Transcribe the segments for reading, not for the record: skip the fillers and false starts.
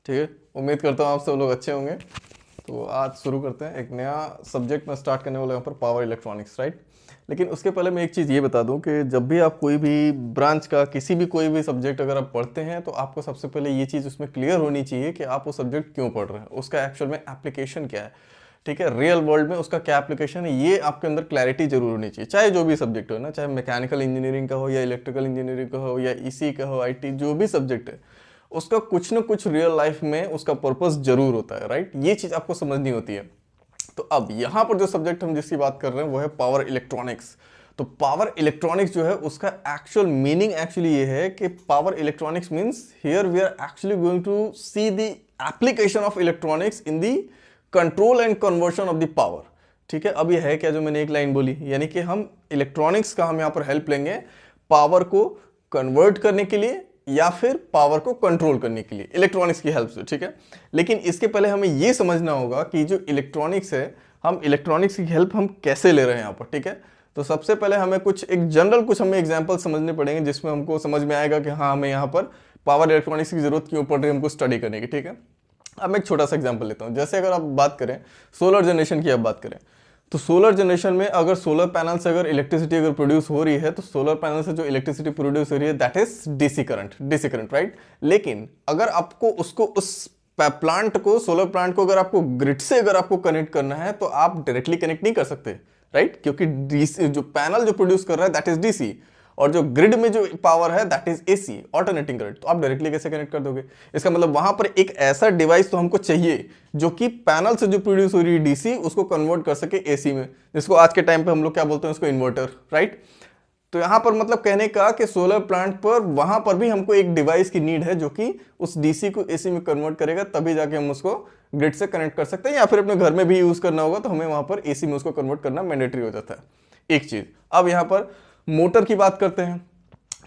ठीक है, उम्मीद करता हूँ आप सब लोग अच्छे होंगे। तो आज शुरू करते हैं, एक नया सब्जेक्ट में स्टार्ट करने वाला यहाँ पर पावर इलेक्ट्रॉनिक्स, राइट। लेकिन उसके पहले मैं एक चीज़ ये बता दूं कि जब भी आप कोई भी ब्रांच का किसी भी कोई भी सब्जेक्ट अगर आप पढ़ते हैं तो आपको सबसे पहले ये चीज़ उसमें क्लियर होनी चाहिए कि आप वो सब्जेक्ट क्यों पढ़ रहे हैं, उसका एक्चुअल में एप्लीकेशन क्या है। ठीक है, रियल वर्ल्ड में उसका क्या एप्लीकेशन है, ये आपके अंदर क्लैरिटी जरूर होनी चाहिए, चाहे जो भी सब्जेक्ट हो ना, चाहे मैकेनिकल इंजीनियरिंग का हो या इलेक्ट्रिकल इंजीनियरिंग का हो या ईसी का हो, आईटी, जो भी सब्जेक्ट है उसका कुछ ना कुछ रियल लाइफ में उसका पर्पस जरूर होता है, राइट। ये चीज़ आपको समझनी होती है। तो अब यहाँ पर जो सब्जेक्ट हम जिसकी बात कर रहे हैं वो है पावर इलेक्ट्रॉनिक्स। तो पावर इलेक्ट्रॉनिक्स जो है उसका एक्चुअल मीनिंग एक्चुअली ये है कि power electronics means here we are actually going to see the application of electronics in the control and conversion of the power. ठीक है, अब ये है क्या जो मैंने एक लाइन बोली, यानी कि हम इलेक्ट्रॉनिक्स का हम यहाँ पर हेल्प लेंगे पावर को कन्वर्ट करने के लिए या फिर पावर को कंट्रोल करने के लिए इलेक्ट्रॉनिक्स की हेल्प से। ठीक है, लेकिन इसके पहले हमें यह समझना होगा कि जो इलेक्ट्रॉनिक्स है, हम इलेक्ट्रॉनिक्स की हेल्प हम कैसे ले रहे हैं यहाँ पर। ठीक है, तो सबसे पहले हमें कुछ एक जनरल कुछ हमें एग्जांपल समझने पड़ेंगे जिसमें हमको समझ में आएगा कि हाँ हमें यहाँ पर पावर इलेक्ट्रॉनिक्स की जरूरत क्यों पड़ रही है हमको स्टडी करने की। ठीक है, अब मैं एक छोटा सा एग्जांपल लेता हूँ। जैसे अगर आप बात करें सोलर जनरेशन की, आप बात करें तो सोलर जनरेशन में अगर सोलर पैनल से अगर इलेक्ट्रिसिटी अगर प्रोड्यूस हो रही है तो सोलर पैनल से जो इलेक्ट्रिसिटी प्रोड्यूस हो रही है that is DC current, DC current, right. लेकिन अगर आपको उसको उस प्लांट को, सोलर प्लांट को अगर आपको ग्रिड से अगर आपको कनेक्ट करना है तो आप डायरेक्टली कनेक्ट नहीं कर सकते, राइट, क्योंकि डीसी जो पैनल जो प्रोड्यूस कर रहा है दैट इज डीसी और जो ग्रिड में जो पावर है that is AC, alternating current. तो आप डायरेक्टली कैसे कनेक्ट कर दोगे? इसका मतलब वहां पर एक ऐसा डिवाइस तो हमको चाहिए जो कि पैनल से जो प्रोड्यूस हो रही है डीसी उसको कन्वर्ट कर सके एसी में, जिसको आज के टाइम पे हम लोग क्या बोलते हैं, उसको इन्वर्टर, राइट। तो यहां पर मतलब कहने का कि सोलर प्लांट पर वहां पर भी हमको एक डिवाइस की नीड है जो कि उस डीसी को एसी में कन्वर्ट करेगा, तभी जाके हम उसको ग्रिड से कनेक्ट कर सकते हैं, या फिर अपने घर में भी यूज करना होगा तो हमें वहां पर एसी में उसको कन्वर्ट करना मैंडेटरी हो जाता है। एक चीज। अब यहां पर मोटर की बात करते हैं।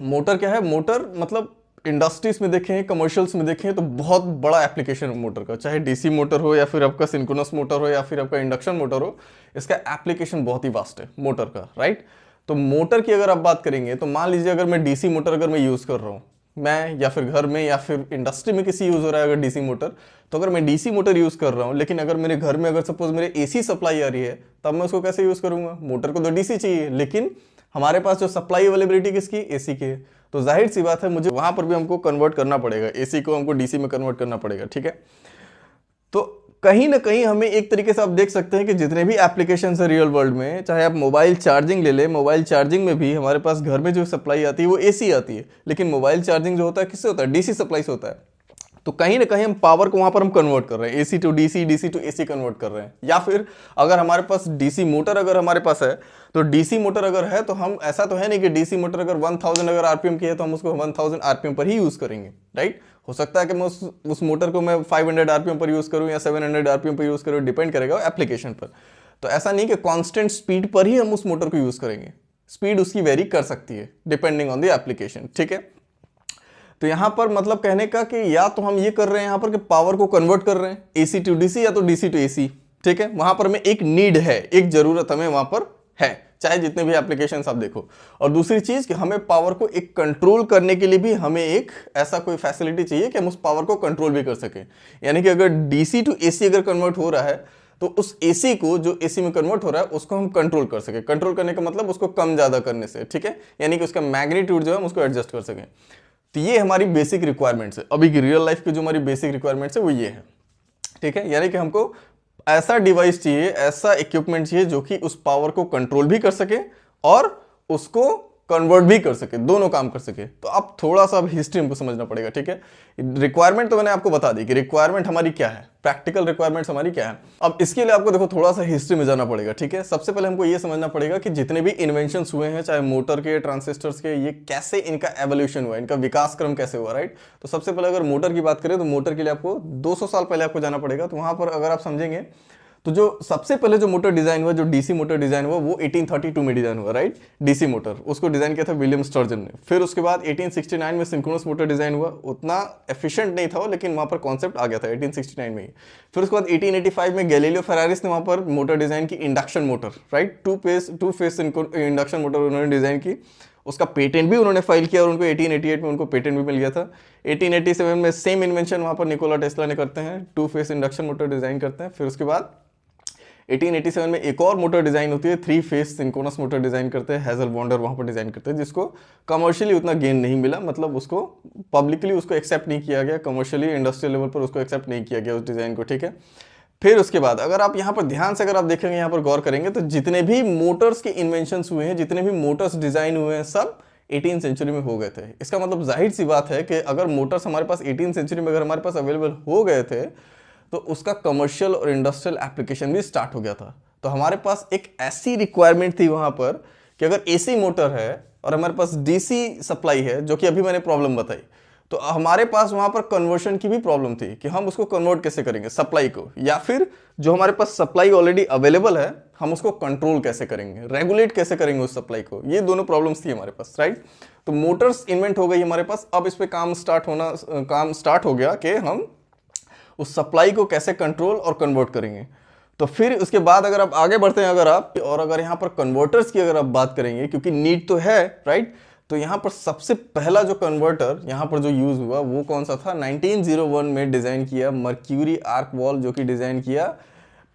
मोटर क्या है? मोटर मतलब इंडस्ट्रीज में देखें, कमर्शियल्स में देखें तो बहुत बड़ा एप्लीकेशन है मोटर का, चाहे डीसी मोटर हो या फिर आपका सिंक्रोनस मोटर हो या फिर आपका इंडक्शन मोटर हो, इसका एप्लीकेशन बहुत ही वास्ट है मोटर का, राइट। तो मोटर की अगर आप बात करेंगे तो मान लीजिए अगर मैं डीसी मोटर अगर मैं यूज कर रहा हूं, मैं या फिर घर में या फिर इंडस्ट्री में किसी यूज हो रहा है अगर डीसी मोटर, तो अगर मैं डीसी मोटर यूज कर रहा हूं लेकिन अगर मेरे घर में अगर सपोज मेरे एसी सप्लाई आ रही है तब मैं उसको कैसे यूज करूंगा? मोटर को तो डीसी चाहिए, लेकिन हमारे पास जो सप्लाई अवेलेबिलिटी किसकी? एसी की है। तो जाहिर सी बात है मुझे वहां पर भी हमको कन्वर्ट करना पड़ेगा, एसी को हमको डीसी में कन्वर्ट करना पड़ेगा। ठीक है, तो कहीं ना कहीं हमें एक तरीके से आप देख सकते हैं कि जितने भी एप्लीकेशन है रियल वर्ल्ड में, चाहे आप मोबाइल चार्जिंग ले ले, मोबाइल चार्जिंग में भी हमारे पास घर में जो सप्लाई आती है वो एसी आती है, लेकिन मोबाइल चार्जिंग जो होता है किससे होता है? डीसी सप्लाई से होता है। तो कहीं ना कहीं हम पावर को वहां पर हम कन्वर्ट कर रहे हैं, AC to DC, DC to AC convert कर रहे हैं। या फिर अगर हमारे पास डीसी मोटर अगर हमारे पास है तो डीसी मोटर अगर है तो हम, ऐसा तो है नहीं कि डीसी मोटर अगर 1000 अगर आरपीएम की है तो हम उसको 1000 आरपीएम पर ही यूज करेंगे, राइट। हो सकता है कि मैं उस मोटर को मैं 500 आरपीएम पर यूज करूं या 700 आरपीएम पर यूज करूं, डिपेंड करेगा एप्लीकेशन पर। तो ऐसा नहीं कि कांस्टेंट स्पीड पर ही हम उस मोटर को यूज करेंगे, स्पीड उसकी वेरी कर सकती है डिपेंडिंग ऑन द एप्लीकेशन। ठीक है, तो यहां पर मतलब कहने का कि या तो हम ये कर रहे हैं यहां पर कि पावर को कन्वर्ट कर रहे हैं एसी टू डीसी या तो डीसी टू एसी। ठीक है, वहां पर हमें एक नीड है, एक जरूरत हमें वहां पर है, चाहे जितने भी एप्लीकेशंस आप देखो। और दूसरी चीज कि हमें पावर को एक कंट्रोल करने के लिए भी हमें एक ऐसा कोई फैसिलिटी चाहिए कि हम उस पावर को कंट्रोल भी कर सकें। यानी कि अगर डीसी टू एसी अगर कन्वर्ट हो रहा है तो उस एसी को जो एसी में कन्वर्ट हो रहा है उसको हम कंट्रोल कर सके। कंट्रोल करने का मतलब उसको कम ज्यादा करने से, ठीक है, यानी कि उसका मैग्नीट्यूड जो है हम उसको एडजस्ट कर सकें। तो ये हमारी बेसिक रिक्वायरमेंट्स है, अभी की रियल लाइफ की जो हमारी बेसिक रिक्वायरमेंट्स है वो ये है। ठीक है, यानी कि हमको ऐसा डिवाइस चाहिए, ऐसा इक्विपमेंट चाहिए जो कि उस पावर को कंट्रोल भी कर सके और उसको कन्वर्ट भी कर सके, दोनों काम कर सके। तो अब थोड़ा सा हिस्ट्री हमको समझना पड़ेगा। ठीक है, रिक्वायरमेंट तो मैंने आपको बता दी कि रिक्वायरमेंट हमारी क्या है, प्रैक्टिकल रिक्वायरमेंट्स हमारी क्या है। अब इसके लिए आपको देखो थोड़ा सा हिस्ट्री में जाना पड़ेगा। ठीक है, सबसे पहले हमको ये समझना पड़ेगा कि जितने भी इन्वेंशंस हुए हैं, चाहे मोटर के, ट्रांजिस्टर्स के, ये कैसे इनका एवोल्यूशन हुआ, इनका विकास क्रम कैसे हुआ, राइट। तो सबसे पहले अगर मोटर की बात करें तो मोटर के लिए आपको 200 साल पहले आपको जाना पड़ेगा। तो वहां पर अगर आप समझेंगे तो जो सबसे पहले जो मोटर डिजाइन हुआ, जो डीसी मोटर डिजाइन हुआ, वो 1832 में डिजाइन हुआ, राइट। डीसी मोटर उसको डिजाइन किया था विलियम स्टर्जन ने। फिर उसके बाद 1869 में सिंक्रोनस मोटर डिजाइन हुआ, उतना एफिशिएंट नहीं था वो, लेकिन वहां पर कॉन्सेप्ट आ गया था 1869 में ही। फिर उसके बाद 1885 में गैलीलियो फेरारिस ने वहां पर मोटर डिजाइन की, induction motor, right, two phase induction motor उन्होंने डिजाइन की। उसका पेटेंट भी उन्होंने फाइल किया और उनको 1888 में उनको पेटेंट भी मिल गया था। 1887 में सेम इन्वेंशन वहाँ पर निकोला टेस्ला ने करते हैं, 2 फेस इंडक्शन मोटर डिज़ाइन करते हैं। फिर उसके बाद 1887 में एक और मोटर डिज़ाइन होती है, 3 फेस सिंक्रोनस मोटर डिज़ाइन करते हैं, हेजल बॉन्डर वहाँ पर डिज़ाइन करते हैं, जिसको कमर्शियली उतना गेन नहीं मिला, मतलब उसको पब्लिकली उसको एक्सेप्ट नहीं किया गया, कमर्शियली इंडस्ट्रियल लेवल पर उसको एक्सेप्ट नहीं किया गया उस डिज़ाइन को, ठीक है। फिर उसके बाद अगर आप यहाँ पर ध्यान से अगर आप देखेंगे, यहाँ पर गौर करेंगे, तो जितने भी मोटर्स के इन्वेंशंस हुए हैं, जितने भी मोटर्स डिज़ाइन हुए हैं, सब 18 सेंचुरी में हो गए थे। इसका मतलब जाहिर सी बात है कि अगर मोटर्स हमारे पास 18 सेंचुरी में अगर हमारे पास अवेलेबल हो गए थे, तो उसका कमर्शियल और इंडस्ट्रियल एप्लीकेशन भी स्टार्ट हो गया था। तो हमारे पास एक ऐसी रिक्वायरमेंट थी वहां पर कि अगर एसी मोटर है और हमारे पास डीसी सप्लाई है, जो कि अभी मैंने प्रॉब्लम बताई, तो हमारे पास वहां पर कन्वर्शन की भी प्रॉब्लम थी कि हम उसको कन्वर्ट कैसे करेंगे सप्लाई को, या फिर जो हमारे पास सप्लाई ऑलरेडी अवेलेबल है हम उसको कंट्रोल कैसे करेंगे, रेगुलेट कैसे करेंगे उस सप्लाई को। ये दोनों प्रॉब्लम्स थी हमारे पास, राइट। तो मोटर्स इन्वेंट हो गई हमारे पास। अब इस पे काम स्टार्ट हो गया कि हम उस सप्लाई को कैसे कंट्रोल और कन्वर्ट करेंगे। तो फिर उसके बाद अगर आप आगे बढ़ते हैं, अगर यहाँ पर कन्वर्टर्स की अगर आप बात करेंगे, क्योंकि नीड तो है, राइट। तो यहाँ पर सबसे पहला जो कन्वर्टर यहाँ पर जो यूज हुआ वो कौन सा था, 1901 में डिजाइन किया मर्क्यूरी आर्क वॉल, जो कि डिजाइन किया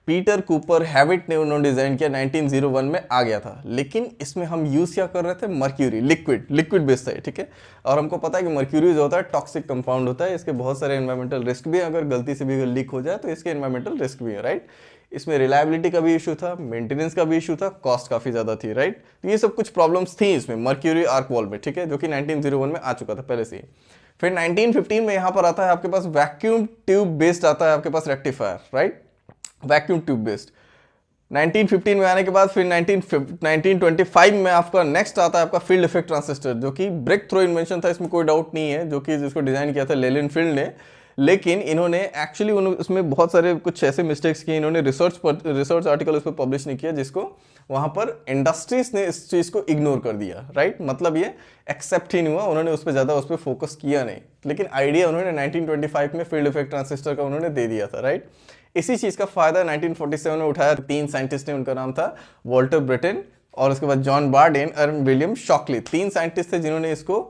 पीटर कूपर हैविट ने, उन्होंने डिजाइन किया 1901 में आ गया था। लेकिन इसमें हम यूज क्या कर रहे थे, मर्क्यूरी, लिक्विड बेस्ड है, ठीक है। और हमको पता है कि मर्क्यूरी जो होता है टॉक्सिक कंपाउंड होता है, इसके बहुत सारे एनवायरमेंटल रिस्क भी है, अगर गलती से भी अगर लीक हो जाए तो इसके एनवायरमेंटल रिस्क भी है, राइट। इसमें रिलायबिलिटी का भी इशू था, मेंटेनेंस का भी इशू था, कॉस्ट काफी ज्यादा थी, राइट। तो ये सब कुछ प्रॉब्लम्स थी इसमें मर्क्यूरी आर्क वॉल में, ठीक है, जो कि 1901 में आ चुका था पहले से ही। फिर 1915 में यहाँ पर आता है आपके पास वैक्यूम ट्यूब बेस्ड आता है आपके पास rectifier, right, vacuum tube based. 1915 में आने के बाद फिर 1925 में आपका नेक्स्ट आता है आपका फील्ड इफेक्ट ट्रांजिस्टर, जो कि ब्रेक थ्रू इन्वेंशन था, इसमें कोई डाउट नहीं है, जो कि जिसको डिजाइन किया था लेलिनफील्ड ने। लेकिन इन्होंने एक्चुअली उसमें बहुत सारे कुछ ऐसे मिस्टेक्स किए, इन्होंने रिसर्च आर्टिकल उस पर पब्लिश नहीं किया, जिसको वहां पर इंडस्ट्रीज ने इस चीज को इग्नोर कर दिया, राइट। मतलब ये एक्सेप्ट ही नहीं हुआ, उन्होंने उस पर ज्यादा उस पर फोकस किया नहीं, लेकिन आइडिया उन्होंने 1925 में फील्ड इफेक्ट ट्रांजिस्टर का उन्होंने दे दिया था, राइट। इसी चीज का फायदा 1947 में उठाया 3 साइंटिस्ट ने, उनका नाम था वॉल्टर ब्रिटेन, और उसके बाद जॉन बार्डेन और विलियम शॉकली। 3 साइंटिस्ट थे जिन्होंने इसको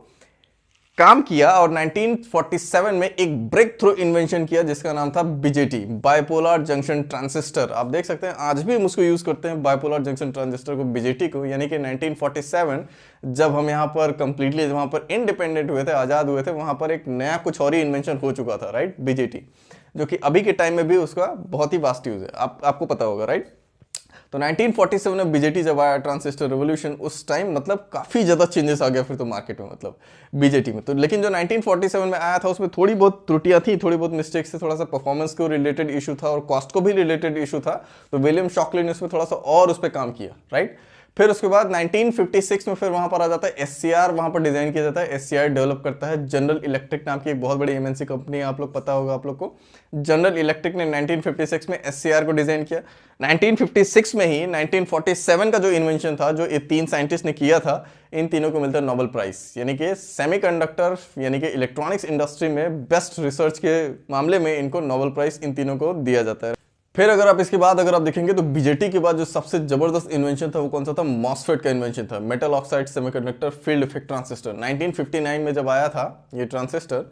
काम किया, और 1947 में एक ब्रेक थ्रू इन्वेंशन किया जिसका नाम था बीजेटी, बाइपोलर जंक्शन ट्रांजिस्टर। आप देख सकते हैं आज भी हम उसको यूज करते हैं, बाइपोलर जंक्शन ट्रांजिस्टर को, बीजेटी को। यानी कि 1947 जब हम यहाँ पर कंप्लीटली वहां पर इंडिपेंडेंट हुए थे, आजाद हुए थे, वहां पर एक नया कुछ और ही इन्वेंशन हो चुका था, राइट, बीजेटी, जो कि अभी के टाइम में भी उसका बहुत ही वास्ट यूज है, आपको पता होगा, राइट। तो 1947 में बीजेटी जब आया, ट्रांजिस्टर रेवोल्यूशन, उस टाइम मतलब काफी ज्यादा चेंजेस आ गया फिर तो मार्केट में, मतलब बीजेटी में तो। लेकिन जो 1947 में आया था उसमें थोड़ी बहुत त्रुटियां थी, थोड़ी बहुत मिस्टेक्स थे, थोड़ा सा परफॉर्मेंस को रिलेटेड इशू था और कॉस्ट को भी रिलेटेड इशू था। तो विलियम शॉकली ने उसमें थोड़ा सा और उस पर काम किया, राइट। फिर उसके बाद 1956 में फिर वहां पर आ जाता है एससीआर, वहां पर डिजाइन किया जाता है। एससीआर डेवलप करता है जनरल इलेक्ट्रिक नाम की एक बहुत बड़ी एमएनसी कंपनी है, आप लोग पता होगा आप लोग को। जनरल इलेक्ट्रिक ने 1956 में एससीआर को डिजाइन किया। 1956 में ही 1947 का जो इन्वेंशन था, जो ये 3 साइंटिस्ट ने किया था, इन तीनों को मिलता है नोबेल प्राइज, यानी कि सेमीकंडक्टर यानी कि इलेक्ट्रॉनिक्स इंडस्ट्री में बेस्ट रिसर्च के मामले में इनको नोबेल प्राइज इन तीनों को दिया जाता है। फिर अगर आप इसके बाद अगर आप देखेंगे तो बीजेटी के बाद जो सबसे जबरदस्त इन्वेंशन था वो कौन सा था, मॉसफेट का इन्वेंशन था, metal oxide semiconductor field effect transistor. 1959 में जब आया था ये ट्रांजिस्टर,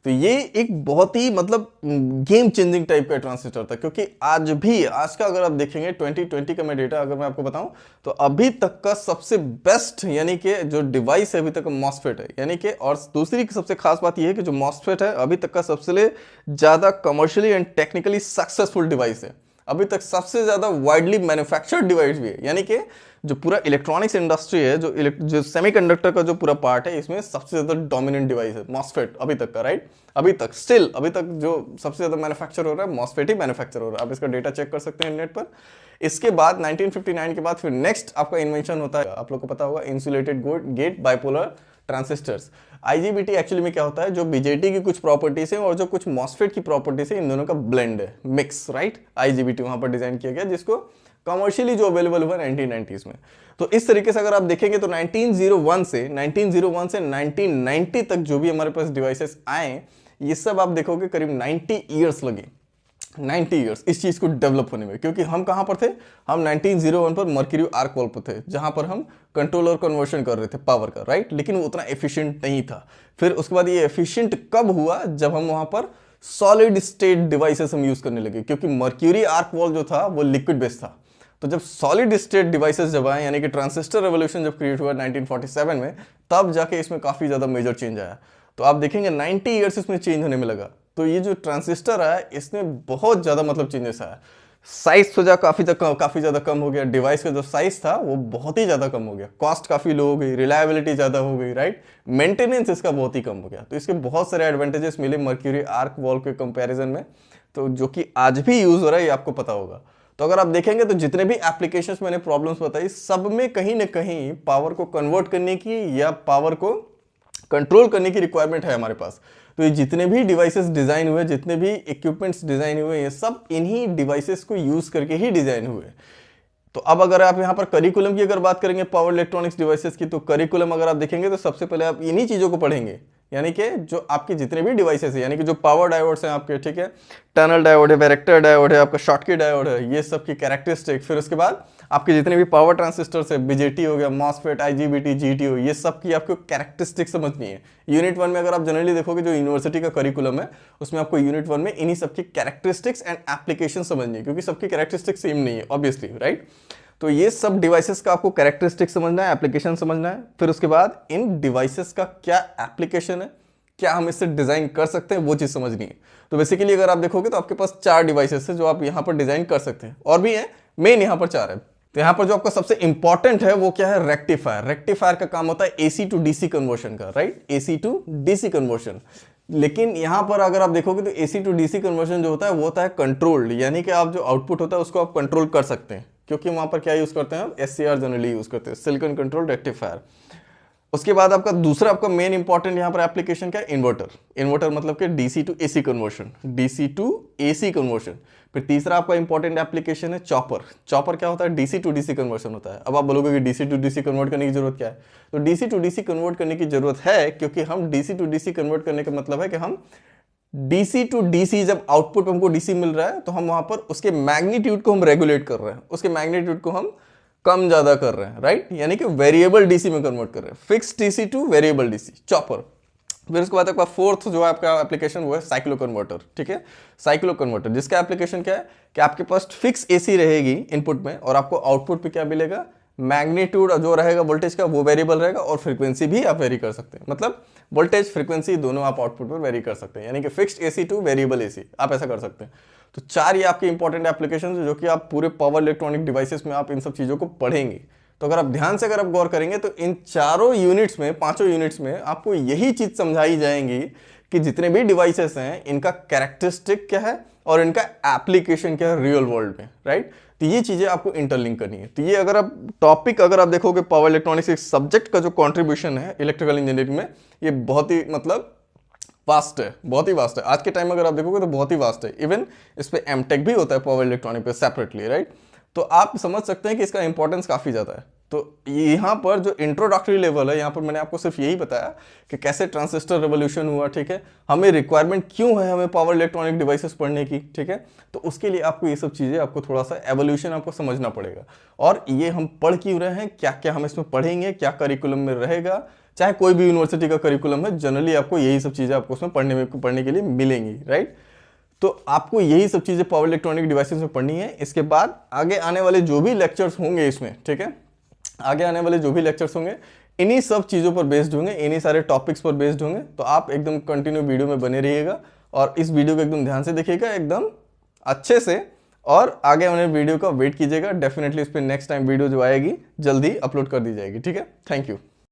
तो ये एक बहुत ही मतलब गेम चेंजिंग टाइप का ट्रांजिस्टर था, क्योंकि आज का अगर आप देखेंगे 2020 का मैं डेटा अगर मैं आपको बताऊं, तो अभी तक का सबसे बेस्ट यानी कि जो डिवाइस है अभी तक मॉसफेट है, यानी कि। और दूसरी सबसे खास बात यह है कि जो मॉसफेट है अभी तक का सबसे ज्यादा commercially and technically successful device है, अभी तक सबसे ज्यादा वाइडली मैन्युफैक्चर्ड डिवाइस भी है। यानी कि जो पूरा इलेक्ट्रॉनिक्स इंडस्ट्री है, जो सेमीकंडक्टर का जो पूरा पार्ट है, इसमें सबसे ज्यादा डोमिनेंट डिवाइस है मॉसफेट अभी तक का, राइट। अभी तक जो सबसे ज्यादा मैन्युफैक्चर हो रहा है मॉसफेट ही मैन्युफैक्चर हो रहा है, आप इसका डेटा चेक कर सकते हैं नेट पर। इसके बाद 1959 के बाद फिर नेक्स्ट आपका इन्वेंशन होता है, आप लोग को पता होगा, insulated gate bipolar transistors, IGBT. Actually में क्या होता है, जो बीजेटी की कुछ प्रॉपर्टीज है और जो कुछ मॉसफेट की प्रॉपर्टीज है, इन दोनों का ब्लेंड है, मिक्स, राइट। आईजीबीटी वहां पर डिजाइन किया गया, जिसको कमर्शियली जो अवेलेबल हुआ 1990s में। तो इस तरीके से अगर आप देखेंगे तो 1901 से 1990 तक जो भी हमारे पास डिवाइसेस आए, ये सब आप देखोगे करीब 90 ईयर्स लगे। 90 ईयर्स इस चीज़ को डेवलप होने में, क्योंकि हम कहाँ पर थे, हम 1901 पर मर्क्यूरी आर्क वॉल पर थे, जहाँ पर हम कंट्रोल और कन्वर्शन कर रहे थे पावर का, राइट। लेकिन वो उतना एफिशिएंट नहीं था। फिर उसके बाद ये एफिशिएंट कब हुआ, जब हम वहाँ पर सॉलिड स्टेट डिवाइसेस हम यूज़ करने लगे, क्योंकि मर्क्यूरी आर्क वॉल जो था वो लिक्विड बेस्ड था। तो जब सॉलिड स्टेट डिवाइसेस जब आए, यानी कि ट्रांजिस्टर रेवोल्यूशन जब क्रिएट हुआ 1947 में, तब जाके इसमें काफ़ी ज़्यादा मेजर चेंज आया। तो आप देखेंगे 90 ईयर्स इसमें चेंज होने में लगा। तो ये जो ट्रांजिस्टर आया इसमें बहुत ज़्यादा मतलब चेंजेस आया। साइज तो काफ़ी ज़्यादा कम हो गया, डिवाइस का जो साइज था वो बहुत ही ज़्यादा कम हो गया, कॉस्ट काफ़ी लो हो गई, रिलायबिलिटी ज़्यादा हो गई, राइट। मेंटेनेंस इसका बहुत ही कम हो गया। तो इसके बहुत सारे एडवांटेजेस मिले मर्क्यूरी आर्क वॉल के कंपैरिजन में, तो जो कि आज भी यूज़ हो रहा है, ये आपको पता होगा। तो अगर आप देखेंगे तो जितने भी एप्लीकेशंस मैंने प्रॉब्लम्स बताई, सब में कहीं ना कहीं पावर को कन्वर्ट करने की या पावर को कंट्रोल करने की रिक्वायरमेंट है हमारे पास। तो ये जितने भी डिवाइसेस डिजाइन हुए, जितने भी इक्विपमेंट्स डिजाइन हुए, ये सब इन्हीं डिवाइसेस को यूज करके ही डिजाइन हुए। तो अब अगर आप यहाँ पर करिकुलम की अगर बात करेंगे पावर इलेक्ट्रॉनिक्स डिवाइसेस की, तो करिकुलम अगर आप देखेंगे तो सबसे पहले आप इन्हीं चीजों को पढ़ेंगे, यानी कि जो आपके जितने भी डिवाइसेस है, यानी कि जो पावर डायोड्स हैं आपके, ठीक है, टनल डायोड है, वैरेक्टर डायोड है, आपका शॉटकी डायोड है, ये सब की कैरेक्टरिस्टिक। फिर उसके बाद आपके जितने भी पावर ट्रांजिस्टर्स है, बीजेटी हो गया, मॉसफेट, आईजीबीटी, जीटीओ, ये सब की आपको कैरेक्टरिस्टिक समझनी है। यूनिट 1 में अगर आप जनरली देखोगे जो यूनिवर्सिटी का करिकुलम है, उसमें आपको यूनिट 1 में इन्हीं सबकी कैरेक्टरिस्टिक्स एंड एप्लीकेशन समझनी है, क्योंकि सबकी कैरेक्टरिस्टिक्स सेम नहीं है ऑब्वियसली, राइट। तो ये सब डिवाइसेस का आपको कैरेक्टरिस्टिक समझना है, एप्लीकेशन समझना है। फिर उसके बाद इन डिवाइसेस का क्या एप्लीकेशन है, क्या हम इससे डिजाइन कर सकते हैं, वो चीज समझनी है। तो बेसिकली अगर आप देखोगे तो आपके पास 4 डिवाइसेस है जो आप यहाँ पर डिजाइन कर सकते हैं, और भी है, मेन यहाँ पर 4 है। तो यहाँ पर जो आपका सबसे इंपॉर्टेंट है वो क्या है, रेक्टिफायर। रेक्टिफायर का काम होता है एसी टू डीसी कन्वर्शन का, right, AC to DC conversion. लेकिन यहाँ पर अगर आप देखोगे तो एसी टू डीसी कन्वर्शन जो होता है वो होता है कंट्रोल्ड, यानी कि आप जो आउटपुट होता है उसको आप कंट्रोल कर सकते हैं, क्योंकि वहां पर क्या यूज करते हैं, एससीआर जनरली यूज करते हैं, सिलिकॉन कंट्रोल रेक्टिफायर। उसके बाद आपका दूसरा आपका मेन इंपॉर्टेंट यहाँ पर एप्लीकेशन क्या है, इन्वर्टर। इन्वर्टर मतलब कि DC to AC conversion, DC to AC conversion. फिर तीसरा आपका इंपॉर्टेंट एप्लीकेशन है चॉपर। चॉपर क्या होता है, डीसी टू डीसी कन्वर्शन होता है। अब आप बोलोगे कि डीसी टू डीसी कन्वर्ट करने की जरूरत क्या है, तो डीसी टू डीसी कन्वर्ट करने की जरूरत है क्योंकि हम डीसी टू डीसी कन्वर्ट करने का मतलब है कि हम डीसी टू डीसी, जब आउटपुट हमको डीसी मिल रहा है तो हम वहां पर उसके मैग्नीट्यूड को हम रेगुलेट कर रहे हैं, उसके मैग्नीट्यूड को हम कम ज्यादा कर रहे हैं, राइट, यानी कि वेरिएबल डीसी में कन्वर्ट कर रहे हैं, fix DC two variable DC, chopper. फिर उसके बाद आपका फोर्थ जो है आपका एप्लीकेशन वो है साइक्लो कन्वर्टर, ठीक है। साइक्लो कन्वर्टर जिसका एप्लीकेशन क्या है कि आपके पास फिक्स एसी रहेगी इनपुट में, और आपको आउटपुट पे क्या मिलेगा, मैग्नीट्यूड जो रहेगा वोल्टेज का वो वेरिएबल रहेगा, और फ्रीक्वेंसी भी आप वेरी कर सकते हैं, मतलब वोल्टेज फ्रीक्वेंसी दोनों आप आउटपुट पर वेरी कर सकते हैं, यानी कि fixed AC two variable AC, आप ऐसा कर सकते हैं। तो 4 ये आपके इंपॉर्टेंट एप्लीकेशन जो कि आप पूरे पावर इलेक्ट्रॉनिक डिवाइसेस में आप इन सब चीज़ों को पढ़ेंगे। तो अगर आप ध्यान से अगर आप गौर करेंगे तो इन चारों यूनिट्स में, 5 यूनिट्स में आपको यही चीज़ समझाई जाएंगी कि जितने भी डिवाइसेस हैं इनका कैरेक्टरिस्टिक क्या है और इनका एप्लीकेशन क्या है रियल वर्ल्ड में, राइट। तो ये चीज़ें आपको इंटरलिंक करनी है। तो ये अगर आप टॉपिक अगर आप देखोगे पावर इलेक्ट्रॉनिक्स एक सब्जेक्ट का जो कॉन्ट्रीब्यूशन है इलेक्ट्रिकल इंजीनियरिंग में, ये बहुत ही मतलब वास्ट है, बहुत ही वास्ट है। आज के टाइम में अगर आप देखोगे तो बहुत ही वास्ट है। इवन इस पे एमटेक भी होता है पावर इलेक्ट्रॉनिक पे सेपरेटली, राइट। तो आप समझ सकते हैं कि इसका इंपॉर्टेंस काफ़ी ज़्यादा है। तो यहाँ पर जो इंट्रोडक्टरी लेवल है, यहाँ पर मैंने आपको सिर्फ यही बताया कि कैसे ट्रांजिस्टर रेवोल्यूशन हुआ, ठीक है, हमें रिक्वायरमेंट क्यों है हमें पावर इलेक्ट्रॉनिक डिवाइसेस पढ़ने की, ठीक है। तो उसके लिए आपको ये सब चीज़ें, आपको थोड़ा सा एवोल्यूशन आपको समझना पड़ेगा। और ये हम पढ़ क्यों रहे हैं, क्या क्या हम इसमें पढ़ेंगे, क्या करिकुलम में रहेगा, चाहे कोई भी यूनिवर्सिटी का करिकुलम है, जनरली आपको यही सब चीज़ें आपको उसमें पढ़ने के लिए मिलेंगी, राइट। तो आपको यही सब चीज़ें पावर इलेक्ट्रॉनिक डिवाइसेस में पढ़नी है। इसके बाद आगे आने वाले जो भी लेक्चर्स होंगे इसमें, ठीक है, आगे आने वाले जो भी लेक्चर्स होंगे इन्हीं सब चीज़ों पर बेस्ड होंगे, इन्हीं सारे टॉपिक्स पर बेस्ड होंगे। तो आप एकदम कंटिन्यू वीडियो में बने रहिएगा और इस वीडियो को एकदम ध्यान से देखिएगा, एकदम अच्छे से, और आगे आने वीडियो का वेट कीजिएगा। डेफिनेटली इस पर नेक्स्ट टाइम वीडियो जो आएगी जल्दी अपलोड कर दी जाएगी, ठीक है। Thank you.